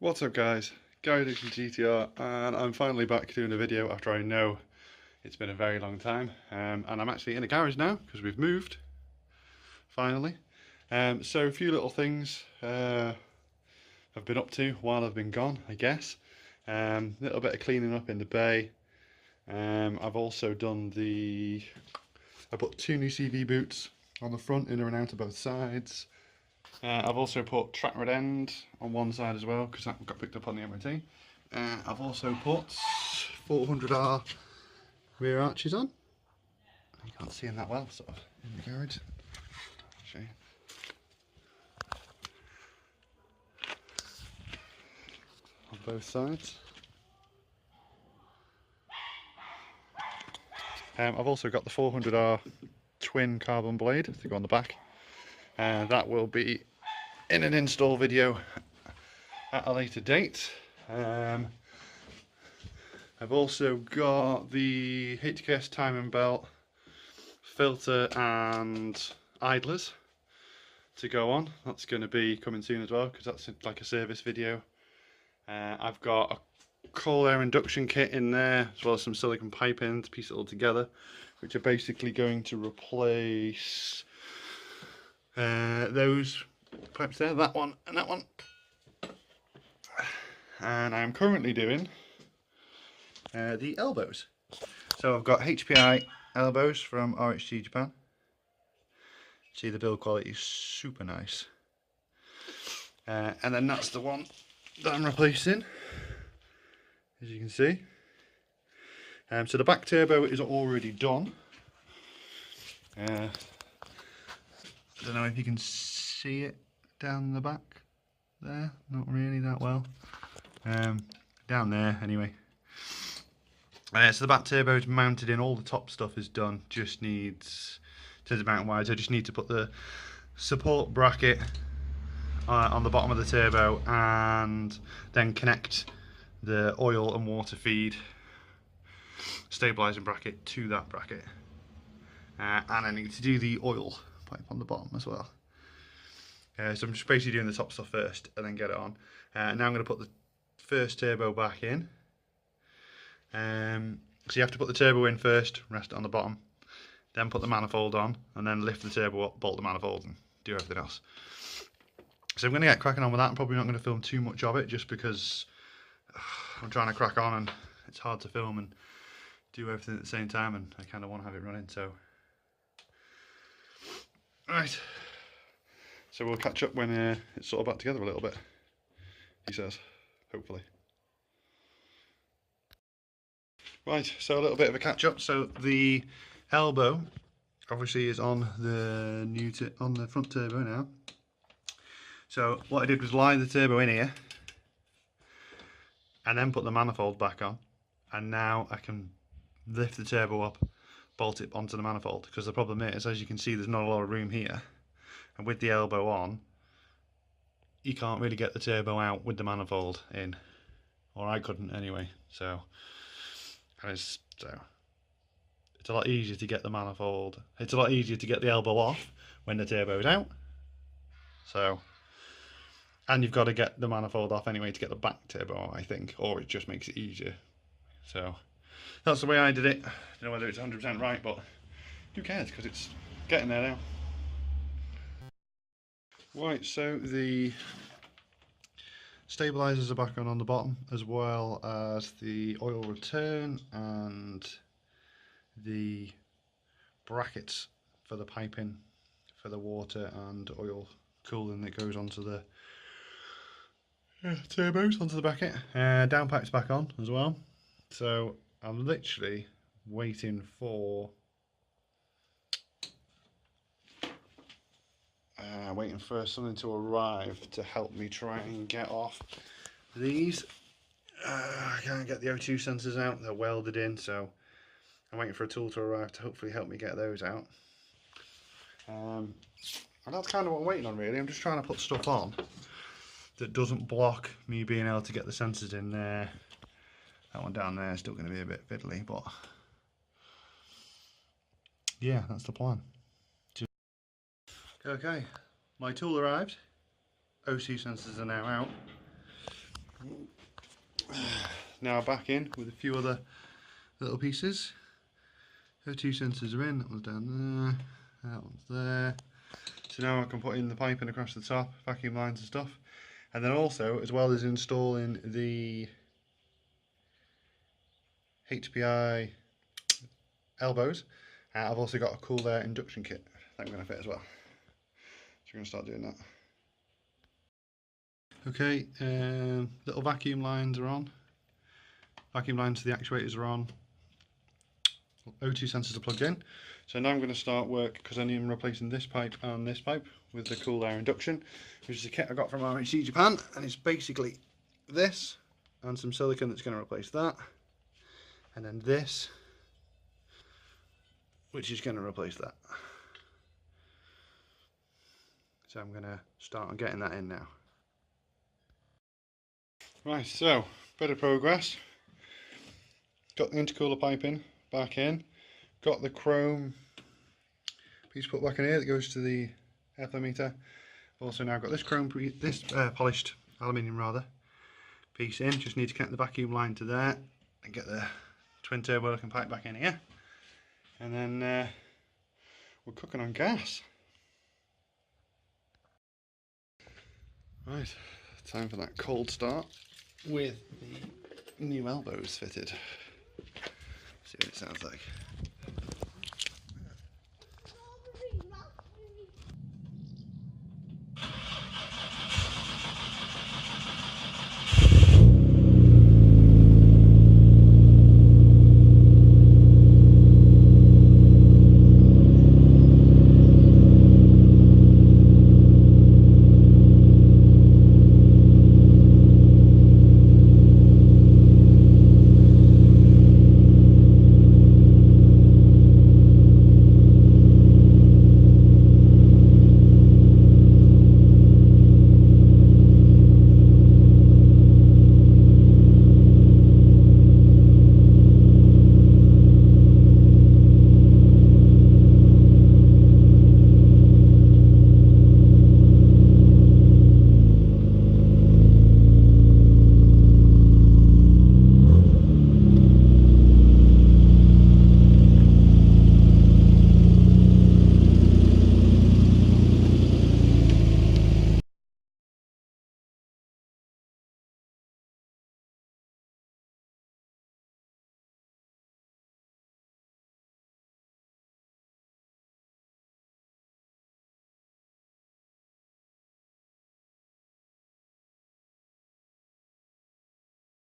What's up guys, Gary from GTR, and I'm finally back doing a video after I know it's been a very long time, and I'm actually in a garage now because we've moved, finally. So a few little things I've been up to while I've been gone, I guess. A little bit of cleaning up in the bay. I've also done I put two new CV boots on the front, inner and outer both sides. I've also put track red end on one side as well because that got picked up on the MOT. I've also put 400R rear arches on. You can't see them that well, sort of in the garage. I'll show you. On both sides. I've also got the 400R twin carbon blade to go on the back. That will be in an install video at a later date. I've also got the HKS timing belt, filter and idlers to go on. That's going to be coming soon as well because that's like a service video. I've got a cold air induction kit in there as well as some silicone piping to piece it all together, which are basically going to replace those pipes there, that one and that one. And I'm currently doing the elbows. So I've got HPI elbows from RHG Japan. See, the build quality is super nice. And then that's the one that I'm replacing, as you can see. So the back turbo is already done. I don't know if you can see it down the back there, not really that well. Down there anyway. So the back turbo is mounted in, all the top stuff is done, just needs, in terms of mounting wise, I just need to put the support bracket on the bottom of the turbo and then connect the oil and water feed stabilising bracket to that bracket. And I need to do the oil pipe on the bottom as well. So I'm just basically doing the top stuff first and then get it on. Now I'm going to put the first turbo back in. So you have to put the turbo in first, rest it on the bottom, then put the manifold on, and then lift the turbo up, bolt the manifold, and do everything else. So I'm going to get cracking on with that. I'm probably not going to film too much of it just because I'm trying to crack on and it's hard to film and do everything at the same time, and I kind of want to have it running. So, right. So we'll catch up when it's sort of back together a little bit, he says, hopefully. Right, so a little bit of a catch up. So the elbow obviously is on the on the front turbo now. So what I did was line the turbo in here and then put the manifold back on, and now I can lift the turbo up, bolt it onto the manifold, because the problem is, as you can see, there's not a lot of room here, and with the elbow on you can't really get the turbo out with the manifold in, or I couldn't anyway. So it's a lot easier to get the manifold, it's a lot easier to get the elbow off when the turbo is out. So, and you've got to get the manifold off anyway to get the back turbo on, I think, or it just makes it easier. So that's the way I did it. I don't know whether it's 100% right, but who cares, because it's getting there now. Right, so the stabilisers are back on the bottom, as well as the oil return and the brackets for the piping for the water and oil cooling that goes onto the turbos, onto the bracket. Downpipe's back on as well. So I'm literally waiting for something to arrive to help me try and get off these. I can't get the O2 sensors out, they're welded in, so I'm waiting for a tool to arrive to hopefully help me get those out. And that's kind of what I'm waiting on, really. I'm just trying to put stuff on that doesn't block me being able to get the sensors in there. That one down there is still going to be a bit fiddly, but yeah, that's the plan. Okay, my tool arrived. OC sensors are now out. Now back in with a few other little pieces. O2 sensors are in, that one's down there, that one's there. So now I can put in the piping across the top, vacuum lines and stuff. And then also, as well as installing the HPI elbows, I've also got a cool air induction kit that I'm going to fit as well. So we're going to start doing that. Okay, little vacuum lines are on. Vacuum lines to the actuators are on. O2 sensors are plugged in. So now I'm going to start work, because I need replacing this pipe and this pipe with the cool air induction, which is a kit I got from RHC Japan, and it's basically this and some silicone that's going to replace that, and then this, which is going to replace that. So I'm going to start on getting that in now. Right, so bit of progress. Got the intercooler piping back in. Got the chrome piece put back in here that goes to the airflow meter. Also now got this polished aluminium piece in. Just need to connect the vacuum line to there and get the twin turbo looking pipe back in here. And then we're cooking on gas. Right, time for that cold start with the new elbows fitted. See what it sounds like.